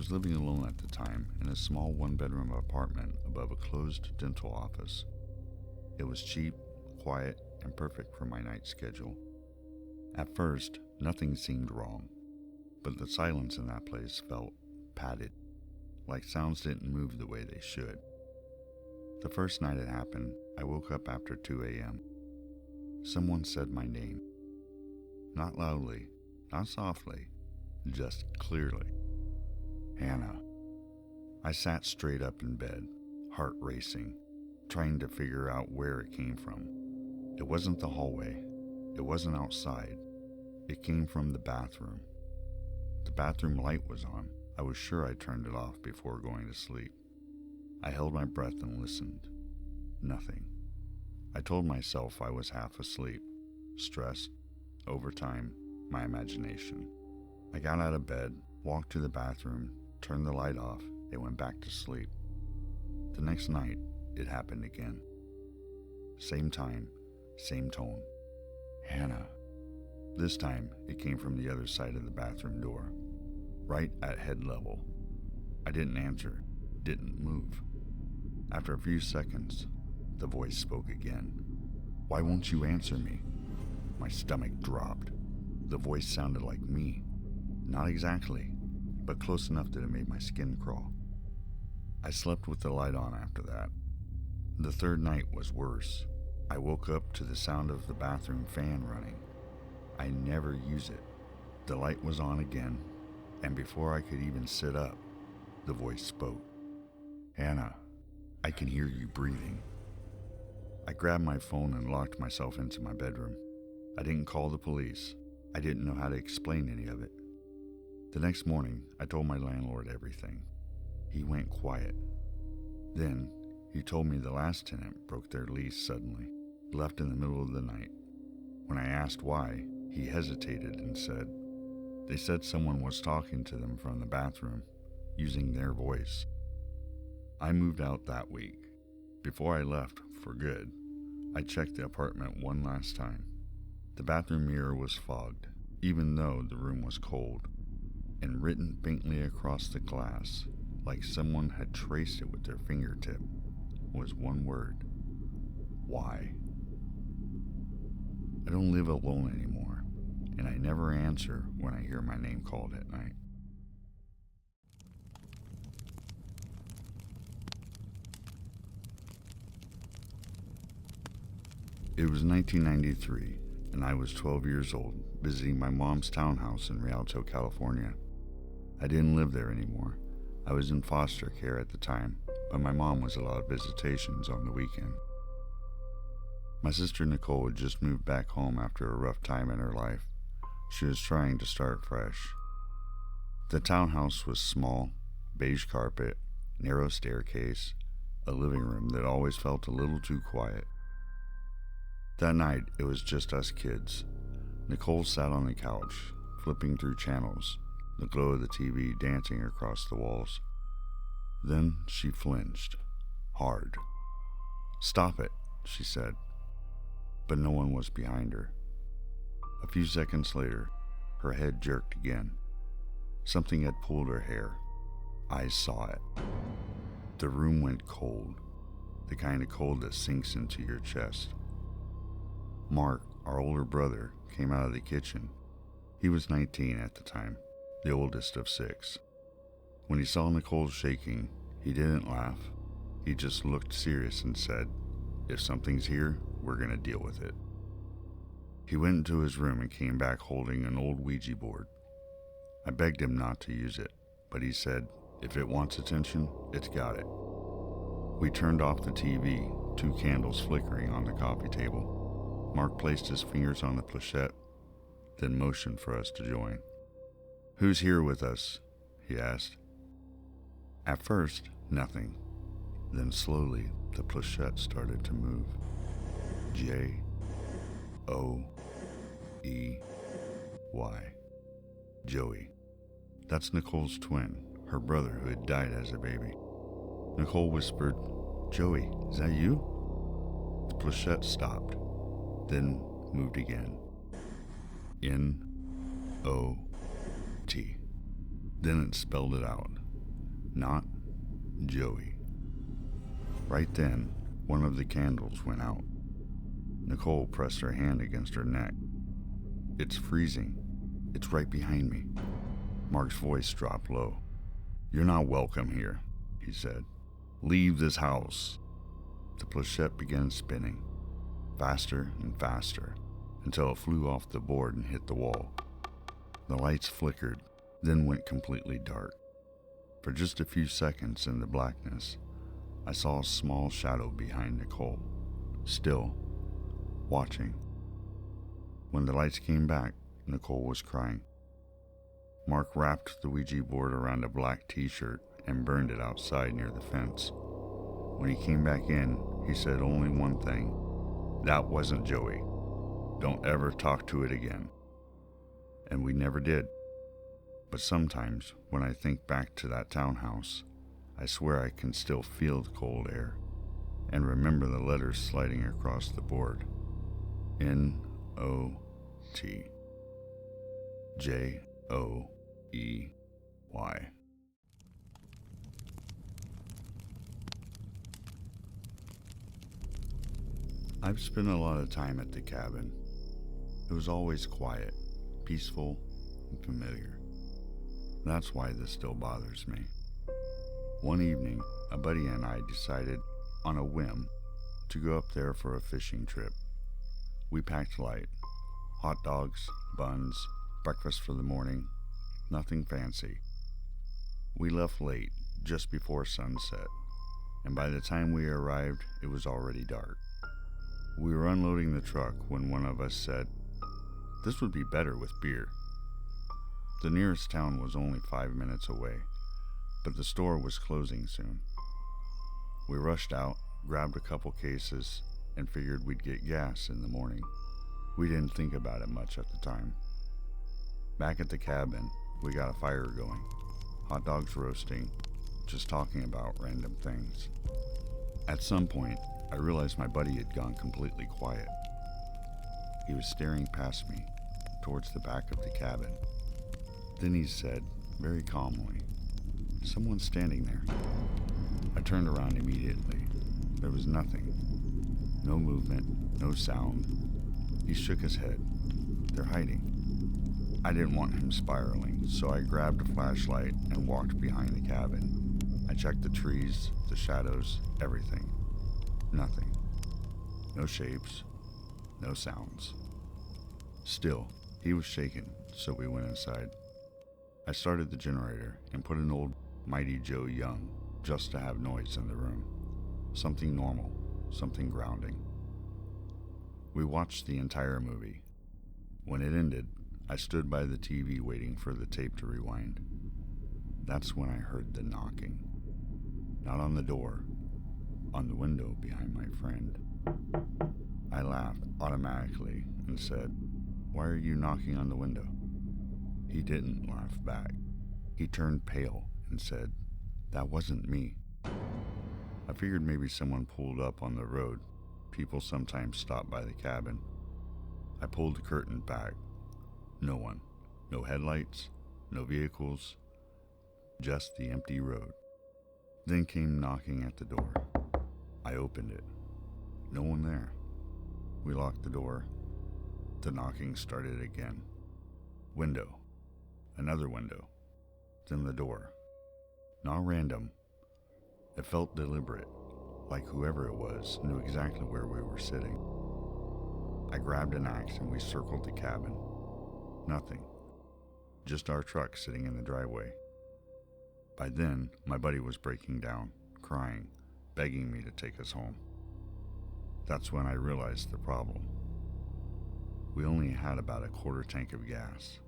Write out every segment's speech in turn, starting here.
was living alone at the time in a small one-bedroom apartment above a closed dental office. It was cheap, quiet, and perfect for my night schedule. At first, nothing seemed wrong, but the silence in that place felt padded, like sounds didn't move the way they should. The first night it happened, I woke up after 2 a.m. Someone said my name. Not loudly, not softly, just clearly. Hannah. I sat straight up in bed, heart racing, trying to figure out where it came from. It wasn't the hallway. It wasn't outside. It came from the bathroom. The bathroom light was on. I was sure I turned it off before going to sleep. I held my breath and listened. Nothing. I told myself I was half asleep. Stress, overtime, my imagination. I got out of bed, walked to the bathroom, turned the light off, and went back to sleep. The next night, it happened again. Same time, same tone. Hannah. This time, it came from the other side of the bathroom door, right at head level. I didn't answer, didn't move. After a few seconds, the voice spoke again. Why won't you answer me? My stomach dropped. The voice sounded like me. Not exactly, but close enough that it made my skin crawl. I slept with the light on after that. The third night was worse. I woke up to the sound of the bathroom fan running. I never use it. The light was on again, and before I could even sit up, the voice spoke. Hannah, I can hear you breathing. I grabbed my phone and locked myself into my bedroom. I didn't call the police. I didn't know how to explain any of it. The next morning, I told my landlord everything. He went quiet. Then, he told me the last tenant broke their lease suddenly, left in the middle of the night. When I asked why, he hesitated and said, they said someone was talking to them from the bathroom, using their voice. I moved out that week. Before I left, for good, I checked the apartment one last time. The bathroom mirror was fogged, even though the room was cold, and written faintly across the glass, like someone had traced it with their fingertip, was one word. Why? I don't live alone anymore, and I never answer when I hear my name called at night. It was 1993, and I was 12 years old, visiting my mom's townhouse in Rialto, California. I didn't live there anymore. I was in foster care at the time, but my mom was allowed visitations on the weekend. My sister Nicole had just moved back home after a rough time in her life. She was trying to start fresh. The townhouse was small, beige carpet, narrow staircase, a living room that always felt a little too quiet. That night, it was just us kids. Nicole sat on the couch, flipping through channels, the glow of the TV dancing across the walls. Then she flinched, hard. "Stop it," she said. But no one was behind her. A few seconds later, her head jerked again. Something had pulled her hair. I saw it. The room went cold, the kind of cold that sinks into your chest. Mark, our older brother, came out of the kitchen. He was 19 at the time, the oldest of 6. When he saw Nicole shaking, he didn't laugh. He just looked serious and said, "If something's here, we're going to deal with it." He went into his room and came back holding an old Ouija board. I begged him not to use it, but he said, if it wants attention, it's got it. We turned off the TV, 2 candles flickering on the coffee table. Mark placed his fingers on the planchette, then motioned for us to join. "Who's here with us?" he asked. At first, nothing. Then slowly, the planchette started to move. J-O-E-Y. Joey. That's Nicole's twin, her brother who had died as a baby. Nicole whispered, "Joey, is that you?" The planchette stopped, then moved again. N-O-T. Then it spelled it out, not Joey. Right then, one of the candles went out. Nicole pressed her hand against her neck. "It's freezing. It's right behind me." Mark's voice dropped low. "You're not welcome here," he said. "Leave this house." The planchette began spinning, faster and faster, until it flew off the board and hit the wall. The lights flickered, then went completely dark. For just a few seconds in the blackness, I saw a small shadow behind Nicole, still watching. When the lights came back, Nicole was crying. Mark wrapped the Ouija board around a black t-shirt and burned it outside near the fence. When he came back in, he said only one thing: "That wasn't Joey. Don't ever talk to it again." And we never did. But sometimes, when I think back to that townhouse, I swear I can still feel the cold air and remember the letters sliding across the board. N-O-T. J-O-E-Y. I've spent a lot of time at the cabin. It was always quiet, peaceful, and familiar. That's why this still bothers me. One evening, a buddy and I decided, on a whim, to go up there for a fishing trip. We packed light: hot dogs, buns, breakfast for the morning, nothing fancy. We left late, just before sunset, and by the time we arrived, it was already dark. We were unloading the truck when one of us said, "This would be better with beer." The nearest town was only 5 minutes away, but the store was closing soon. We rushed out, grabbed a couple cases, and figured we'd get gas in the morning. We didn't think about it much at the time. Back at the cabin, we got a fire going, hot dogs roasting, just talking about random things. At some point, I realized my buddy had gone completely quiet. He was staring past me, towards the back of the cabin. Then he said, very calmly, "Someone's standing there." I turned around immediately. There was nothing. No movement, no sound. He shook his head. "They're hiding." I didn't want him spiraling, so I grabbed a flashlight and walked behind the cabin. I checked the trees, the shadows, everything. Nothing. No shapes, no sounds. Still, he was shaken, so we went inside. I started the generator and put an old Mighty Joe Young just to have noise in the room. Something normal, something grounding. We watched the entire movie. When it ended, I stood by the TV waiting for the tape to rewind. That's when I heard the knocking. Not on the door, on the window behind my friend. I laughed automatically and said, "Why are you knocking on the window?" He didn't laugh back. He turned pale and said, "That wasn't me." I figured maybe someone pulled up on the road. People sometimes stop by the cabin. I pulled the curtain back. No one. No headlights, no vehicles, just the empty road. Then came knocking at the door. I opened it. No one there. We locked the door. The knocking started again. Window. Another window. Then the door. Not random. It felt deliberate, like whoever it was knew exactly where we were sitting. I grabbed an axe and we circled the cabin. Nothing. Just our truck sitting in the driveway. By then, my buddy was breaking down, crying, begging me to take us home. That's when I realized the problem. We only had about a quarter tank of gas,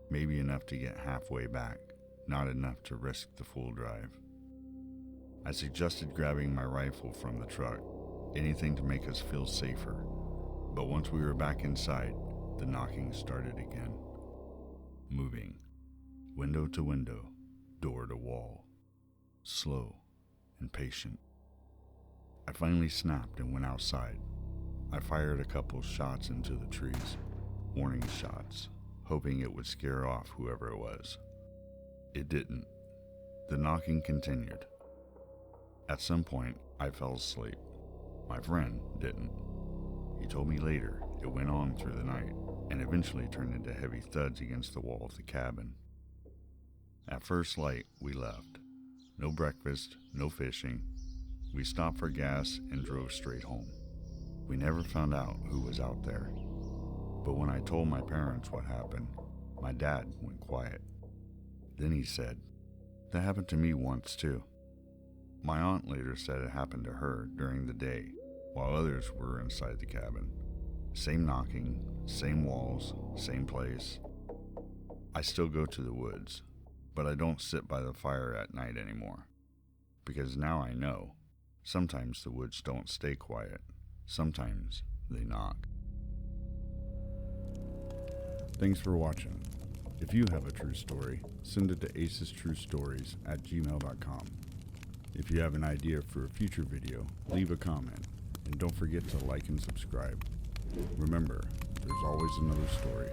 maybe enough to get halfway back, not enough to risk the full drive. I suggested grabbing my rifle from the truck, anything to make us feel safer, but once we were back inside, the knocking started again. Moving, window to window, door to wall, slow and patient. I finally snapped and went outside. I fired a couple shots into the trees, warning shots, hoping it would scare off whoever it was. It didn't. The knocking continued. At some point, I fell asleep. My friend didn't. He told me later it went on through the night and eventually turned into heavy thuds against the wall of the cabin. At first light, we left. No breakfast, no fishing. We stopped for gas and drove straight home. We never found out who was out there. But when I told my parents what happened, my dad went quiet. Then he said, "That happened to me once too." My aunt later said it happened to her during the day, while others were inside the cabin. Same knocking, same walls, same place. I still go to the woods, but I don't sit by the fire at night anymore. Because now I know, sometimes the woods don't stay quiet. Sometimes they knock. Thanks for watching. If you have a true story, send it to acestruestories@gmail.com. If you have an idea for a future video, leave a comment, and don't forget to like and subscribe. Remember, there's always another story.